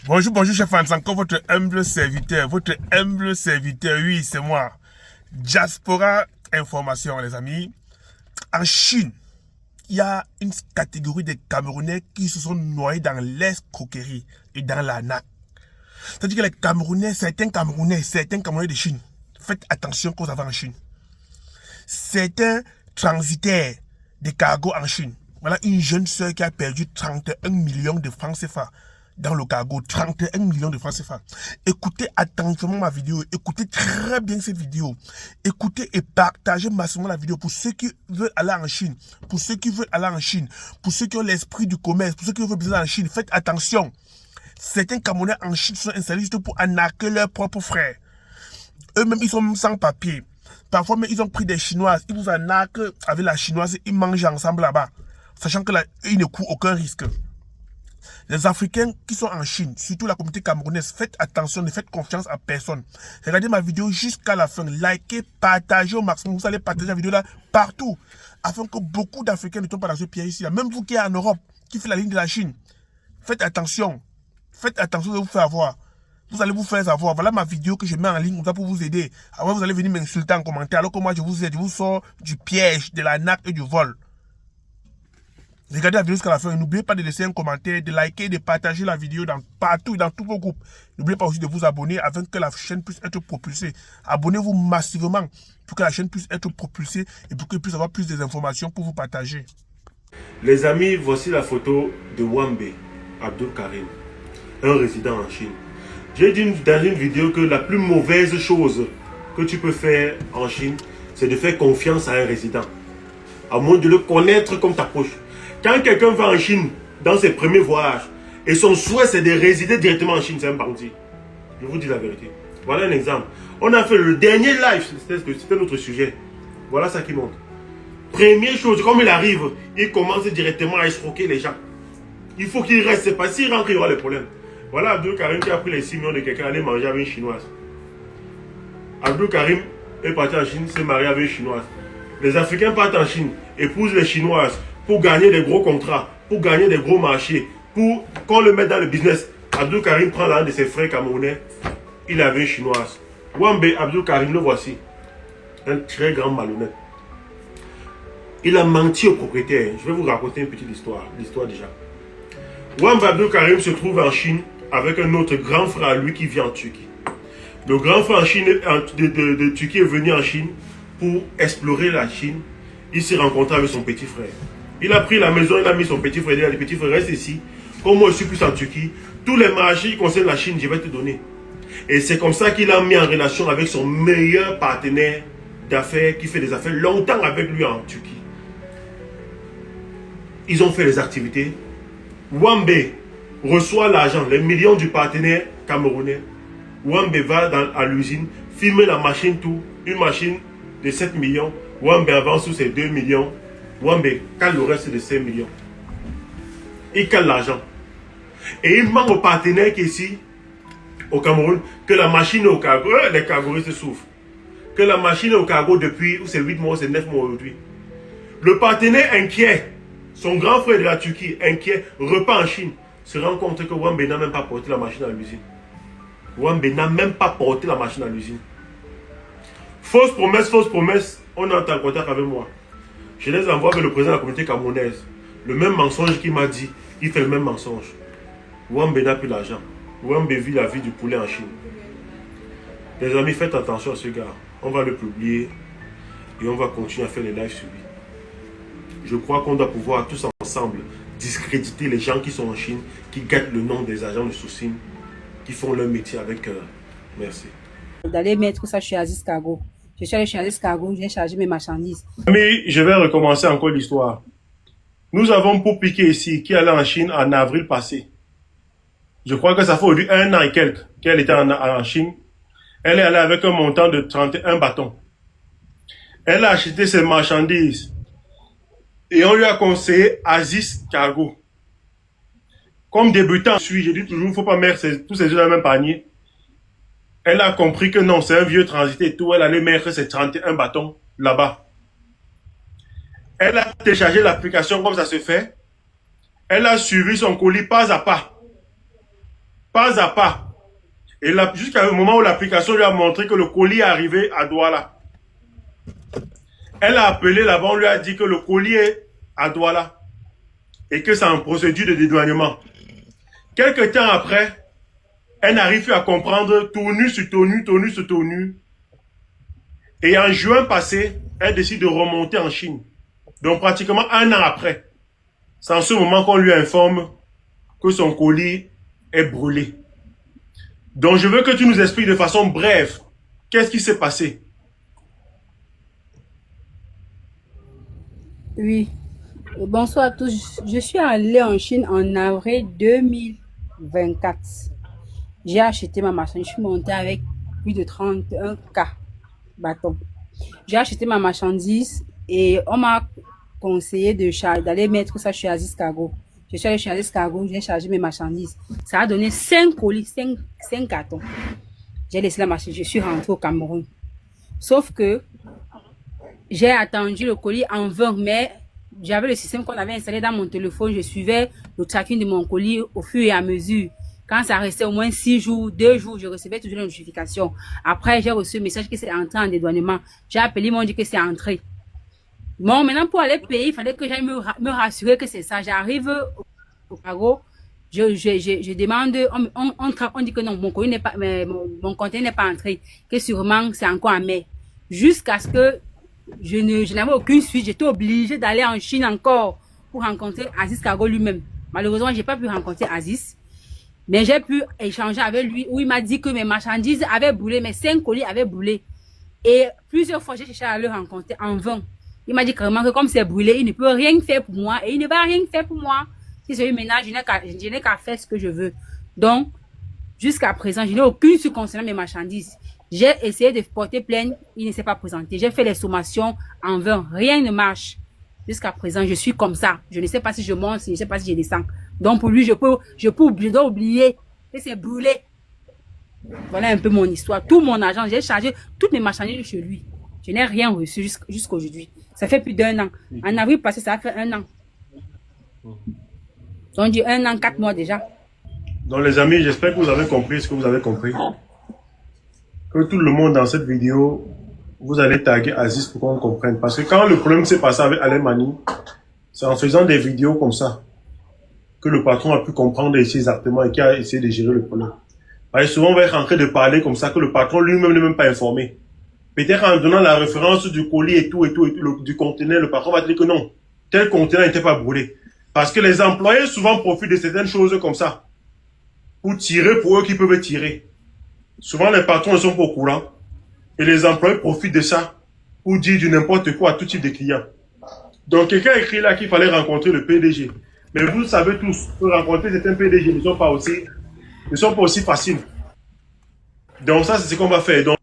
Bonjour, bonjour, chef Hans, encore votre humble serviteur, oui, c'est moi. Diaspora Information, les amis. En Chine, il y a une catégorie de Camerounais qui se sont noyés dans l'escroquerie et dans l'arnaque. C'est-à-dire que les Camerounais, certains Camerounais de Chine, faites attention quand vous avez en Chine. Certains transitaires de cargo en Chine. Voilà une jeune sœur qui a perdu 31 millions de francs CFA dans le cargo. 31 millions de francs CFA. Écoutez attentivement ma vidéo. Écoutez très bien cette vidéo. Écoutez et partagez massivement la vidéo pour ceux qui veulent aller en Chine. Pour ceux qui veulent aller en Chine. Pour ceux qui ont l'esprit du commerce. Pour ceux qui veulent aller en Chine. Faites attention. Certains Camerounais en Chine sont installés juste pour arnaquer leurs propres frères. Eux-mêmes, ils sont sans papier. Parfois, mais ils ont pris des Chinoises. Ils vous arnaquent avec la Chinoise. Ils mangent ensemble là-bas. Sachant que là, ils ne courent aucun risque. Les Africains qui sont en Chine, surtout la communauté camerounaise, faites attention, ne faites confiance à personne. Regardez ma vidéo jusqu'à la fin. Likez, partagez au maximum. Vous allez partager la vidéo là partout. Afin que beaucoup d'Africains ne tombent pas dans ce piège ici. Même vous qui êtes en Europe, qui faites la ligne de la Chine, faites attention. Faites attention de vous faire avoir. Vous allez vous faire avoir. Voilà ma vidéo que je mets en ligne comme ça pour vous aider. Avant, vous allez venir m'insulter en commentaire alors que moi je vous aide. Je vous sors du piège, de l'arnaque et du vol. Regardez la vidéo jusqu'à la fin. N'oubliez pas de laisser un commentaire, de liker, de partager la vidéo partout, dans tous vos groupes. N'oubliez pas aussi de vous abonner afin que la chaîne puisse être propulsée. Abonnez-vous massivement pour que la chaîne puisse être propulsée et pour qu'elle puisse avoir plus d'informations pour vous partager. Les amis, voici la photo de Wambe Abdul Karim, un résident en Chine. J'ai dit dans une vidéo que la plus mauvaise chose que tu peux faire en Chine, c'est de faire confiance à un résident. À moins de le connaître comme ta poche. Quand quelqu'un va en Chine dans ses premiers voyages et son souhait c'est de résider directement en Chine, c'est un bandit. Je vous dis la vérité. Voilà un exemple. On a fait le dernier live, c'était notre sujet. Voilà ça qui montre. Première chose, comme il arrive, il commence directement à escroquer les gens. Il faut qu'il reste, c'est pas s'il rentre, il y aura les problèmes. Voilà Abdul Karim qui a pris les 6 millions de quelqu'un, aller manger avec une chinoise. Abdul Karim est parti en Chine, s'est marié avec une chinoise. Les Africains partent en Chine, épousent les chinoises pour gagner des gros contrats, pour gagner des gros marchés, pour qu'on le mette dans le business. Abdul Karim prend l'un de ses frères camerounais, il avait une chinoise. Wambe Abdul Karim, le voici. Un très grand malhonnête. Il a menti au propriétaire. Je vais vous raconter une petite histoire. L'histoire déjà. Wambe Abdul Karim se trouve en Chine avec un autre grand frère à lui qui vit en Turquie. Le grand frère en Chine, de Turquie est venu en Chine pour explorer la Chine. Il s'est rencontré avec son petit frère. Il a pris la maison, il a mis son petit frère. Il a dit, petit frère, reste ici. Comme moi je suis plus en Turquie, tous les marchés qui concernent la Chine, je vais te donner. Et c'est comme ça qu'il a mis en relation avec son meilleur partenaire d'affaires qui fait des affaires longtemps avec lui en Turquie. Ils ont fait les activités. Wambe reçoit l'argent, les millions du partenaire camerounais. Wambe va à l'usine, filmer la machine tout, une machine de 7 millions. Wambe avance sur ses 2 millions. Wambe cale le reste de 5 millions. Il cale l'argent. Et il manque au partenaire qui est ici, au Cameroun, que la machine est au cargo. Les cargoristes souffrent. Que la machine est au cargo depuis, c'est 8 mois, c'est 9 mois aujourd'hui. Le partenaire inquiet, son grand frère de la Turquie, inquiet, repart en Chine, se rend compte que Wambe n'a même pas porté la machine à l'usine. Wambe n'a même pas porté la machine à l'usine. Fausse promesse, on entre en contact avec moi. Je les envoie avec le président de la communauté camerounaise. Le même mensonge qu'il m'a dit, il fait le même mensonge. Wambe n'a plus l'argent. Wambe vit la vie du poulet en Chine. Les amis, faites attention à ce gars. On va le publier et on va continuer à faire les lives sur lui. Je crois qu'on doit pouvoir tous ensemble discréditer les gens qui sont en Chine, qui gâtent le nom des agents de Soucine, qui font leur métier avec cœur. Merci. D'aller mettre ça chez Aziz Cargo. Je suis allé chez Aziz Cargo, j'ai chargé mes marchandises. Mais je vais recommencer encore l'histoire. Nous avons pour piquer ici, qui allait en Chine en avril passé. Je crois que ça fait aujourd'hui 1 an et quelques qu'elle était en Chine. Elle est allée avec un montant de 31 bâtons. Elle a acheté ses marchandises. Et on lui a conseillé Aziz Cargo. Comme débutant, je dis toujours, il ne faut pas mettre tous ses œufs dans le même panier. Elle a compris que non, c'est un vieux transité et tout. Elle allait mettre ses 31 bâtons là-bas. Elle a téléchargé l'application comme ça se fait. Elle a suivi son colis pas à pas. pas à pas. Et jusqu'à un moment où l'application lui a montré que le colis est arrivé à Douala. Elle a appelé là-bas, on lui a dit que le colis est à Douala. Et que c'est en procédure de dédouanement. Quelque temps après, elle n'arrive plus à comprendre tournu sur tournu, tournu sur tournu. Et en juin passé, elle décide de remonter en Chine. Donc pratiquement un an après. C'est en ce moment qu'on lui informe que son colis est brûlé. Donc je veux que tu nous expliques de façon brève qu'est-ce qui s'est passé. Oui. Bonsoir à tous. Je suis allée en Chine en avril 2024. J'ai acheté ma marchandise. Je suis montée avec plus de 31K bâtons. J'ai acheté ma marchandise et on m'a conseillé d'aller mettre ça chez Aziz Cargo. Je suis allée chez Aziz Cargo, j'ai chargé mes marchandises. Ça a donné 5 colis, 5 cartons. J'ai laissé la marchandise, je suis rentrée au Cameroun. Sauf que j'ai attendu le colis en 20, mais j'avais le système qu'on avait installé dans mon téléphone. Je suivais le tracking de mon colis au fur et à mesure. Quand ça restait au moins 6 jours, 2 jours, je recevais toujours une notification. Après, j'ai reçu un message que c'est entré en dédouanement. J'ai appelé, ils m'ont dit que c'est entré. Bon, maintenant, pour aller payer, il fallait que j'aille me rassurer que c'est ça. J'arrive au cargo, je demande, on dit que non, mon colis n'est pas, mon conteneur n'est pas entré, que sûrement c'est encore en mai. Jusqu'à ce que je n'avais aucune suite, j'étais obligée d'aller en Chine encore pour rencontrer Aziz Cargo lui-même. Malheureusement, j'ai pas pu rencontrer Aziz, mais j'ai pu échanger avec lui où il m'a dit que mes marchandises avaient brûlé, mes 5 colis avaient brûlé. Et plusieurs fois, j'ai cherché à le rencontrer en vain. Il m'a dit carrément que comme c'est brûlé, il ne peut rien faire pour moi et il ne va rien faire pour moi. Si c'est une ménage, je n'ai qu'à faire ce que je veux. Donc, jusqu'à présent, je n'ai aucune suite concernant mes marchandises. J'ai essayé de porter plainte, il ne s'est pas présenté. J'ai fait les sommations en vain, rien ne marche. Jusqu'à présent, je suis comme ça. Je ne sais pas si je monte, je ne sais pas si je descends. Donc pour lui, je dois oublier que c'est brûlé. Voilà un peu mon histoire. Tout mon argent, j'ai chargé toutes mes marchandises chez lui. Je n'ai rien reçu jusqu'à aujourd'hui. Ça fait plus d'1 an. En avril passé, ça a fait 1 an. Donc, j'ai 1 an, 4 mois déjà. Donc, les amis, j'espère que vous avez compris ce que vous avez compris. Que tout le monde dans cette vidéo, vous allez taguer Aziz pour qu'on comprenne. Parce que quand le problème s'est passé avec Alain Mani, c'est en faisant des vidéos comme ça que le patron a pu comprendre ici exactement et qui a essayé de gérer le problème. Parce que souvent, on va être en train de parler comme ça que le patron lui-même n'est même pas informé. Peut-être en donnant la référence du colis et tout, du conteneur, le patron va dire que non, tel conteneur n'était pas brûlé. Parce que les employés souvent profitent de certaines choses comme ça pour tirer pour eux qui peuvent tirer. Souvent, les patrons ne sont pas au courant et les employés profitent de ça pour dire du n'importe quoi à tout type de clients. Donc, quelqu'un a écrit là qu'il fallait rencontrer le PDG. Mais vous savez tous que rencontrer certains PDG ne sont pas aussi faciles. Donc, ça, c'est ce qu'on va faire. Donc,